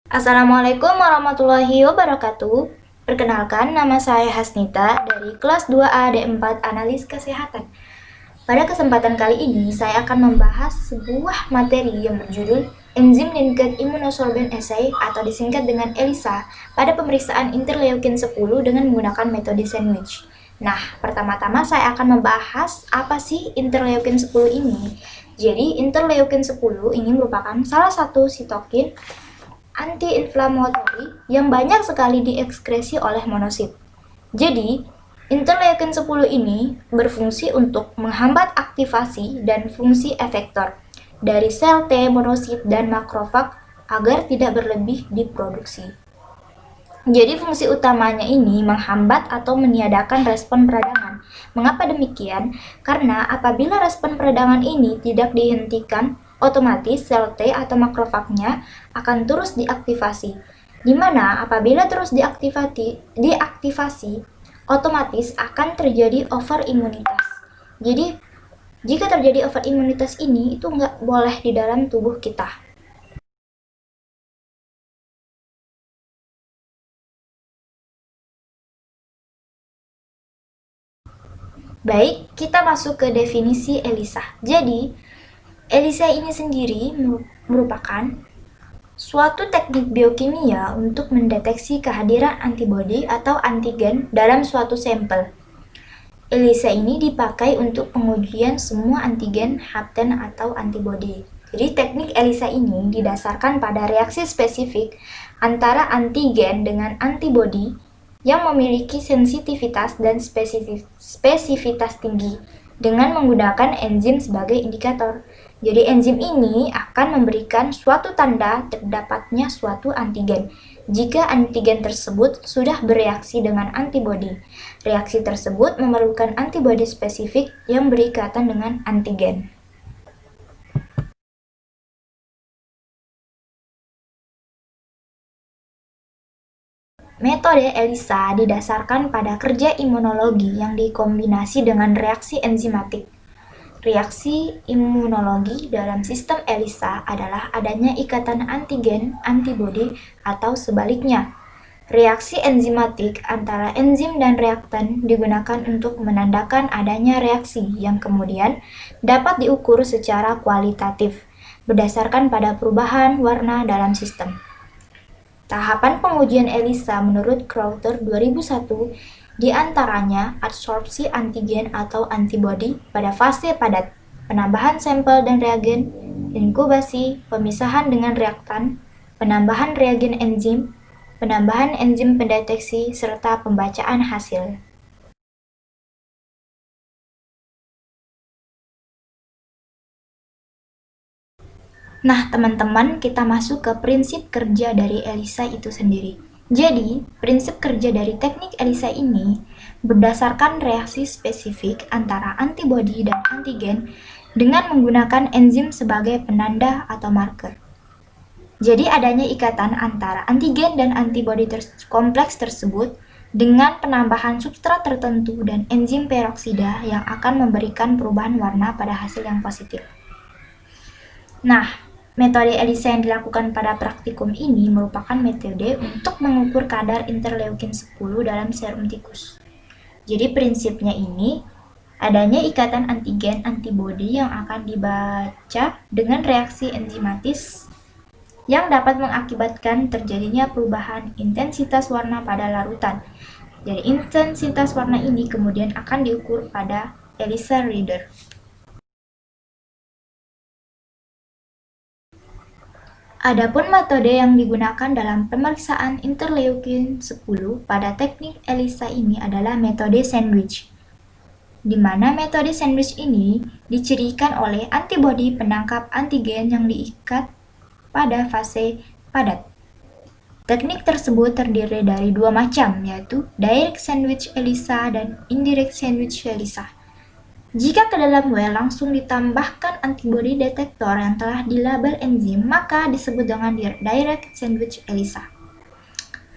Assalamualaikum warahmatullahi wabarakatuh. Perkenalkan, nama saya Hasnita dari kelas 2A D4 Analis Kesehatan. Pada kesempatan kali ini, saya akan membahas sebuah materi yang berjudul Enzim Linked Immunosorbent Assay atau disingkat dengan ELISA pada pemeriksaan interleukin 10 dengan menggunakan metode sandwich. Nah, pertama-tama saya akan membahas apa sih interleukin 10 ini. Jadi, interleukin 10 ini merupakan salah satu sitokin anti-inflamatori yang banyak sekali diekskresi oleh monosit. Jadi, interleukin 10 ini berfungsi untuk menghambat aktivasi dan fungsi efektor dari sel T, monosit, dan makrofag agar tidak berlebih diproduksi. Jadi fungsi utamanya ini menghambat atau meniadakan respon peradangan. Mengapa demikian? Karena apabila respon peradangan ini tidak dihentikan, otomatis sel T atau makrofagnya akan terus diaktifasi. Di mana apabila terus diaktifasi, otomatis akan terjadi overimunitas. Jadi, jika terjadi overimunitas ini, itu nggak boleh di dalam tubuh kita. Baik, kita masuk ke definisi ELISA. Jadi, ELISA ini sendiri merupakan suatu teknik biokimia untuk mendeteksi kehadiran antibodi atau antigen dalam suatu sampel. ELISA ini dipakai untuk pengujian semua antigen, hapten, atau antibodi. Jadi teknik ELISA ini didasarkan pada reaksi spesifik antara antigen dengan antibodi yang memiliki sensitivitas dan spesifitas tinggi dengan menggunakan enzim sebagai indikator. Jadi enzim ini akan memberikan suatu tanda terdapatnya suatu antigen jika antigen tersebut sudah bereaksi dengan antibodi. Reaksi tersebut memerlukan antibodi spesifik yang berikatan dengan antigen. Metode ELISA didasarkan pada kerja imunologi yang dikombinasi dengan reaksi enzimatik. Reaksi imunologi dalam sistem ELISA adalah adanya ikatan antigen-antibodi atau sebaliknya. Reaksi enzimatik antara enzim dan reaktan digunakan untuk menandakan adanya reaksi yang kemudian dapat diukur secara kualitatif berdasarkan pada perubahan warna dalam sistem. Tahapan pengujian ELISA menurut Crowther 2001 diantaranya adsorpsi antigen atau antibodi pada fase padat, penambahan sampel dan reagen, inkubasi, pemisahan dengan reaktan, penambahan reagen enzim, penambahan enzim pendeteksi, serta pembacaan hasil. Nah, teman-teman, kita masuk ke prinsip kerja dari ELISA itu sendiri. Jadi, prinsip kerja dari teknik ELISA ini berdasarkan reaksi spesifik antara antibodi dan antigen dengan menggunakan enzim sebagai penanda atau marker. Jadi, adanya ikatan antara antigen dan antibodi kompleks tersebut dengan penambahan substrat tertentu dan enzim peroksida yang akan memberikan perubahan warna pada hasil yang positif. Nah, metode ELISA yang dilakukan pada praktikum ini merupakan metode untuk mengukur kadar interleukin 10 dalam serum tikus. Jadi prinsipnya ini adanya ikatan antigen-antibodi yang akan dibaca dengan reaksi enzimatis yang dapat mengakibatkan terjadinya perubahan intensitas warna pada larutan. Jadi intensitas warna ini kemudian akan diukur pada ELISA reader. Adapun metode yang digunakan dalam pemeriksaan interleukin 10 pada teknik ELISA ini adalah metode sandwich, di mana metode sandwich ini dicirikan oleh antibodi penangkap antigen yang diikat pada fase padat. Teknik tersebut terdiri dari dua macam, yaitu direct sandwich ELISA dan indirect sandwich ELISA. Jika ke dalam well langsung ditambahkan antibodi detektor yang telah dilabel enzim, maka disebut dengan direct sandwich ELISA.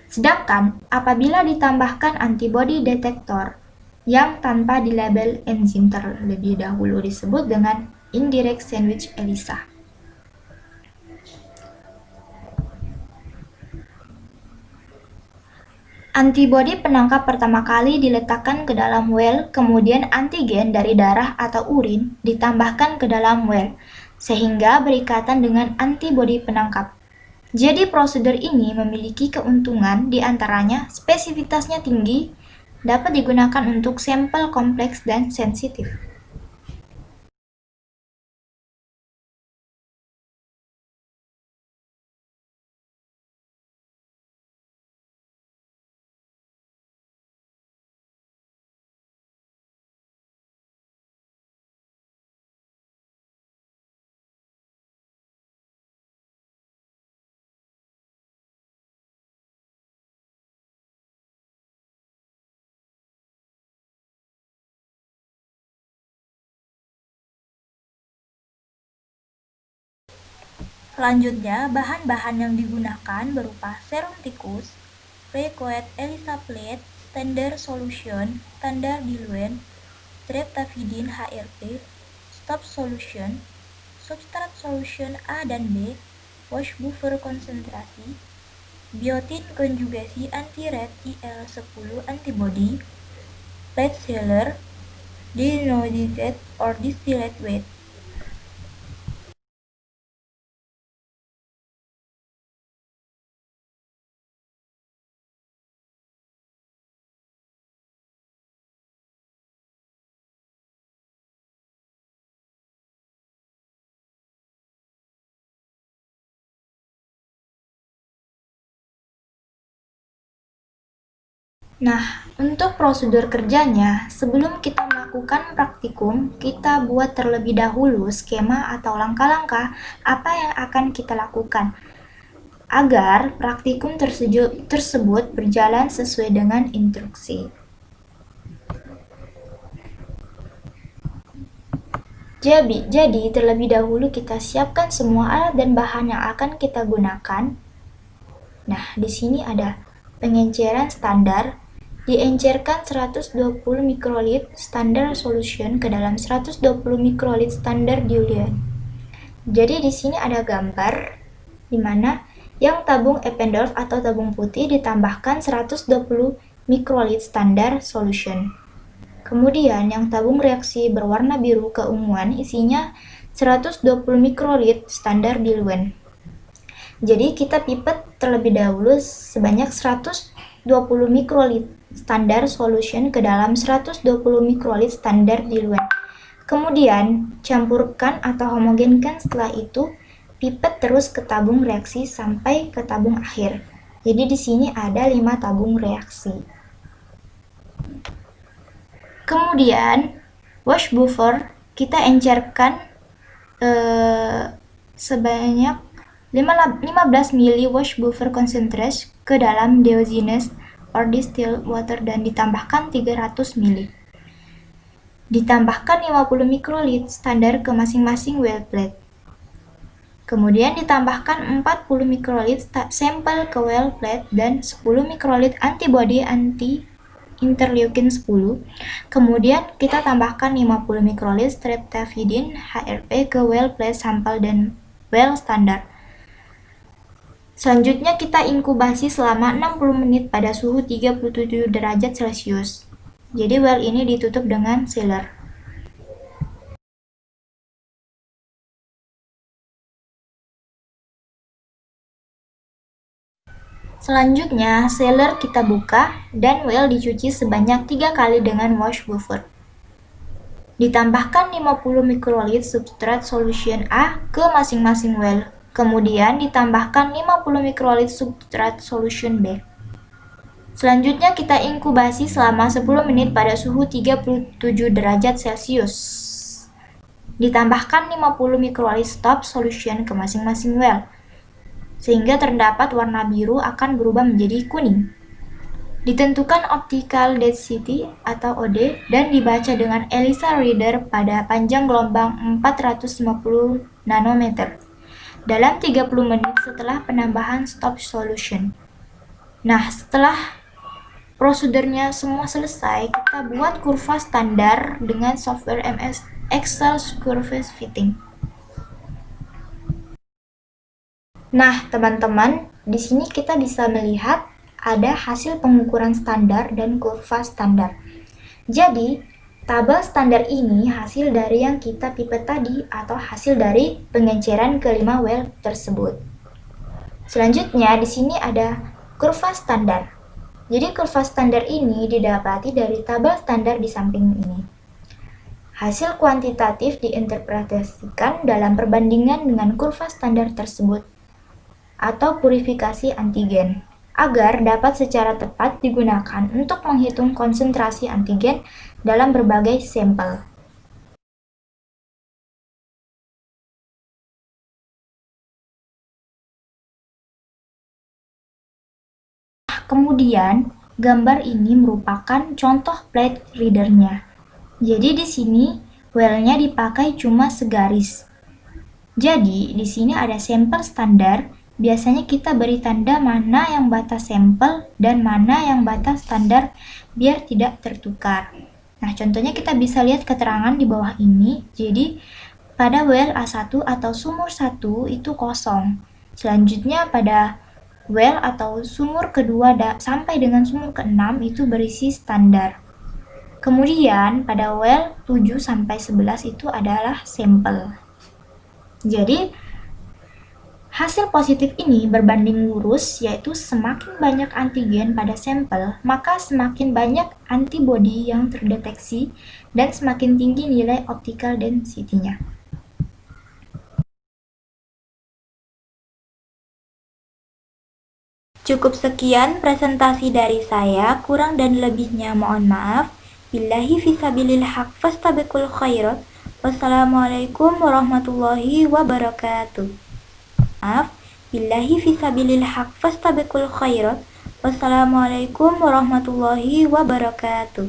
Sedangkan apabila ditambahkan antibodi detektor yang tanpa dilabel enzim terlebih dahulu disebut dengan indirect sandwich ELISA. Antibodi penangkap pertama kali diletakkan ke dalam well, kemudian antigen dari darah atau urin ditambahkan ke dalam well, sehingga berikatan dengan antibodi penangkap. Jadi prosedur ini memiliki keuntungan diantaranya spesifitasnya tinggi, dapat digunakan untuk sampel kompleks dan sensitif. Selanjutnya, bahan-bahan yang digunakan berupa serum tikus, Precoat ELISA plate, standard solution, standar diluent, streptavidin HRP, stop solution, substrat solution A dan B, wash buffer konsentrasi, biotin konjugasi anti-red IL-10 antibody, plate sealer, denuded or distillate weight. Nah, untuk prosedur kerjanya, sebelum kita melakukan praktikum, kita buat terlebih dahulu skema atau langkah-langkah apa yang akan kita lakukan, agar praktikum tersebut berjalan sesuai dengan instruksi. Jadi terlebih dahulu kita siapkan semua alat dan bahan yang akan kita gunakan. Nah, di sini ada pengenceran standar, diencerkan 120 mikrolit standar solution ke dalam 120 mikrolit standar diluent. Jadi di sini ada gambar di mana yang tabung Eppendorf atau tabung putih ditambahkan 120 mikrolit standar solution. Kemudian yang tabung reaksi berwarna biru keunguan isinya 120 mikrolit standar diluent. Jadi kita pipet terlebih dahulu sebanyak 120 mikrolit standar solution ke dalam 120 mikrolit standar diluent. Kemudian campurkan atau homogenkan, setelah itu pipet terus ke tabung reaksi sampai ke tabung akhir. Jadi di sini ada 5 tabung reaksi. Kemudian wash buffer kita encerkan sebanyak 15 ml wash buffer concentrate ke dalam diogenous or distilled water dan ditambahkan 300 ml. Ditambahkan 50 mikrolit standar ke masing-masing well plate. Kemudian ditambahkan 40 mikrolit sampel ke well plate dan 10 mikrolit antibody anti-interleukin 10. Kemudian kita tambahkan 50 mikrolit streptavidin HRP ke well plate sampel dan well standar. Selanjutnya kita inkubasi selama 60 menit pada suhu 37 derajat Celcius. Jadi well ini ditutup dengan sealer. Selanjutnya, sealer kita buka dan well dicuci sebanyak 3 kali dengan wash buffer. Ditambahkan 50 mikrolit substrat solution A ke masing-masing well. Kemudian ditambahkan 50 mikrolit substrat solution B. Selanjutnya kita inkubasi selama 10 menit pada suhu 37 derajat Celcius. Ditambahkan 50 mikrolit stop solution ke masing-masing well, sehingga terdapat warna biru akan berubah menjadi kuning. Ditentukan optical density atau OD dan dibaca dengan ELISA reader pada panjang gelombang 450 nanometer dalam 30 menit setelah penambahan stop solution. Nah, setelah prosedurnya semua selesai, kita buat kurva standar dengan software MS Excel Curve Fitting. Nah, teman-teman, di sini kita bisa melihat ada hasil pengukuran standar dan kurva standar. Jadi, tabel standar ini hasil dari yang kita pipet tadi atau hasil dari pengenceran kelima well tersebut. Selanjutnya, di sini ada kurva standar. Jadi, kurva standar ini didapati dari tabel standar di samping ini. Hasil kuantitatif diinterpretasikan dalam perbandingan dengan kurva standar tersebut atau purifikasi antigen agar dapat secara tepat digunakan untuk menghitung konsentrasi antigen dalam berbagai sampel. Kemudian, gambar ini merupakan contoh plate readernya. Jadi di sini well-nya dipakai cuma segaris. Jadi di sini ada sampel standar. Biasanya kita beri tanda mana yang batas sampel dan mana yang batas standar biar tidak tertukar. Nah, contohnya kita bisa lihat keterangan di bawah ini. Jadi pada well A1 atau sumur 1 itu kosong. Selanjutnya pada well atau sumur kedua sampai dengan sumur ke-6 itu berisi standar. Kemudian pada well 7 sampai 11 itu adalah sampel. Jadi hasil positif ini berbanding lurus, yaitu semakin banyak antigen pada sampel, maka semakin banyak antibodi yang terdeteksi dan semakin tinggi nilai optical density-nya. Cukup sekian presentasi dari saya, kurang dan lebihnya mohon maaf. Billahi fisabilil haq fastabiqul khairat. Wassalamualaikum warahmatullahi wabarakatuh. Maaf, billahi fisabilil haq fastabiqul khairat. Wassalamualaikum warahmatullahi wabarakatuh.